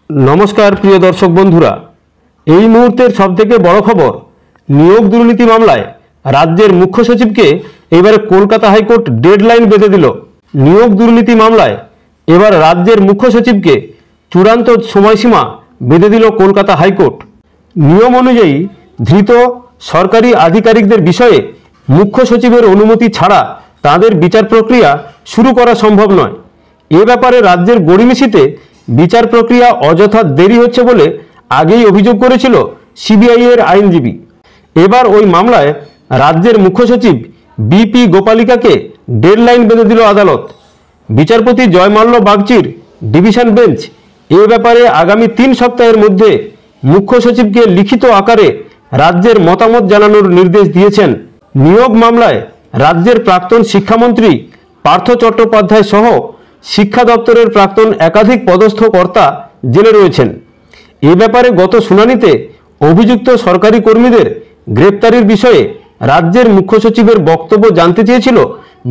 नमस्कार प्रिय दर्शक बंधुरा এই মুহূর্তের সবথেকে বড় খবর নিয়োগ দুর্নীতি মামলায় রাজ্যের মুখ্য সচিবকে এবারে কলকাতা হাইকোর্ট ডেডলাইন বেঁধে দিল। নিয়োগ দুর্নীতি মামলায় এবার রাজ্যের মুখ্য সচিবকে চূড়ান্ত সময়সীমা বেঁধে দিল কলকাতা হাইকোর্ট। নিয়ম অনুযায়ী ধৃত সরকারি আধিকারিকদের বিষয়ে মুখ্য সচিবের অনুমতি ছাড়া তাদের বিচার প্রক্রিয়া শুরু করা সম্ভব নয়। এ ব্যাপারে রাজ্যের গড়িমসিতে বিচার প্রক্রিয়া অযথা দেরি হচ্ছে বলে আগেই অভিযোগ করেছিল সিবিআই এর আইনজীবী। এবার ওই মামলায় রাজ্যের মুখ্য সচিব বিপি গোপালিকাকে ডেডলাইন বেঁধে দিল আদালত। বিচারপতি জয়মাল্য বাগচির ডিভিশন বেঞ্চ এ ব্যাপারে আগামী 3 সপ্তাহের মধ্যে মুখ্য সচিবকে লিখিত আকারে রাজ্যের মতামত জানানোর নির্দেশ দিয়েছেন। নিয়োগ মামলায় রাজ্যের প্রাক্তন শিক্ষামন্ত্রী পার্থ চট্টোপাধ্যায় সহ শিক্ষা দপ্তরের প্রাক্তন একাধিক পদস্থ কর্তা জেলে রয়েছেন। এ ব্যাপারে গত শুনানিতে অভিযুক্ত সরকারি কর্মীদের গ্রেপ্তারির বিষয়ে রাজ্যের মুখ্য সচিবের বক্তব্য জানতে চেয়েছিল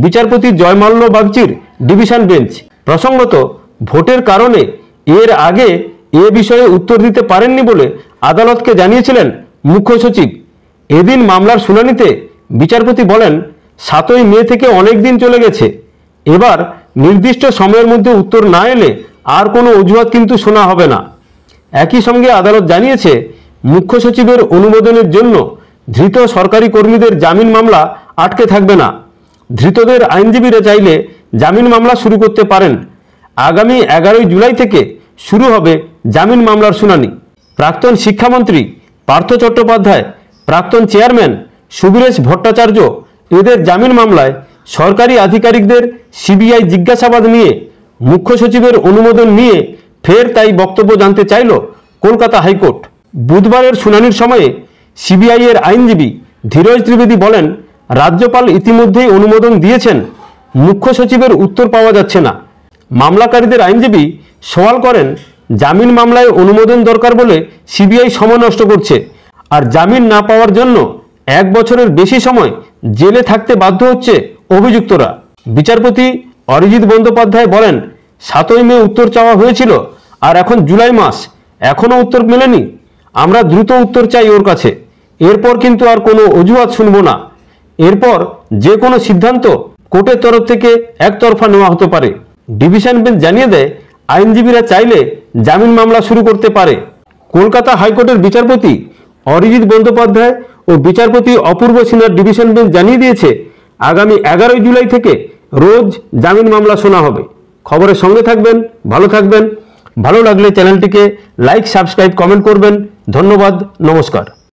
বিচারপতি জয়মাল্য বাগচির ডিভিশন বেঞ্চ। প্রসঙ্গত, ভোটের কারণে এর আগে এ বিষয়ে উত্তর দিতে পারেননি বলে আদালতকে জানিয়েছিলেন মুখ্য সচিব। এদিন মামলার শুনানিতে বিচারপতি বলেন, 7ই মে থেকে অনেক দিন চলে গেছে, এবার নির্দিষ্ট সময়ের মধ্যে উত্তর না এলে আর কোনো অজুহাত কিন্তু শোনা হবে না। একই সঙ্গে আদালত জানিয়েছে মুখ্য সচিবের অনুমোদনের জন্য ধৃত সরকারি কর্মীদের জামিন মামলা আটকে থাকবে না। ধৃতদের আইনজীবীরা চাইলে জামিন মামলা শুরু করতে পারেন। আগামী 11ই জুলাই থেকে শুরু হবে জামিন মামলার শুনানি। প্রাক্তন শিক্ষামন্ত্রী পার্থ চট্টোপাধ্যায়, প্রাক্তন চেয়ারম্যান সুবীরেশ ভট্টাচার্য এদের জামিন মামলায় সরকারি আধিকারিকদের সিবিআই জিজ্ঞাসাবাদ নিয়ে মুখ্য সচিবের অনুমোদন নিয়ে ফের তাই বক্তব্য জানতে চাইল কলকাতা হাইকোর্ট। বুধবারের শুনানির সময়ে সিবিআই এর আইনজীবী ধীরজ ত্রিবেদী বলেন, রাজ্যপাল ইতিমধ্যেই অনুমোদন দিয়েছেন, মুখ্য সচিবের উত্তর পাওয়া যাচ্ছে না। মামলাকারীদের আইনজীবী সওয়াল করেন, জামিন মামলায় অনুমোদন দরকার বলে সিবিআই সময় নষ্ট করছে, আর জামিন না পাওয়ার জন্য 1 বছরের বেশি সময় জেলে থাকতে বাধ্য হচ্ছে অভিযুক্তরা। বিচারপতি অরিজিৎ বন্দ্যোপাধ্যায় বলেন, 7ই মে উত্তর চাওয়া হয়েছিল, আর এখন জুলাই মাস, এখনো উত্তর মেলেনি। আমরা দ্রুত উত্তর চাই ওর কাছে, এরপর কিন্তু আর কোনো অজুহাত শুনবো না। এরপর যে কোনো সিদ্ধান্ত কোর্টের তরফ থেকে একতরফা নেওয়া হতে পারে। ডিভিশন বেঞ্চ জানিয়ে দেয়, আইনজীবীরা চাইলে জামিন মামলা শুরু করতে পারে। কলকাতা হাইকোর্টের বিচারপতি অরিজিৎ বন্দ্যোপাধ্যায় ও বিচারপতি অপূর্ব সিনহার ডিভিশন বেঞ্চ জানিয়ে দিয়েছে, আগামী 11ই জুলাই থেকে রোজ জামিন মামলা শোনা হবে। খবরের সঙ্গে থাকবেন, ভালো থাকবেন। ভালো লাগলে চ্যানেলটিকে লাইক, সাবস্ক্রাইব, কমেন্ট করবেন। ধন্যবাদ, নমস্কার।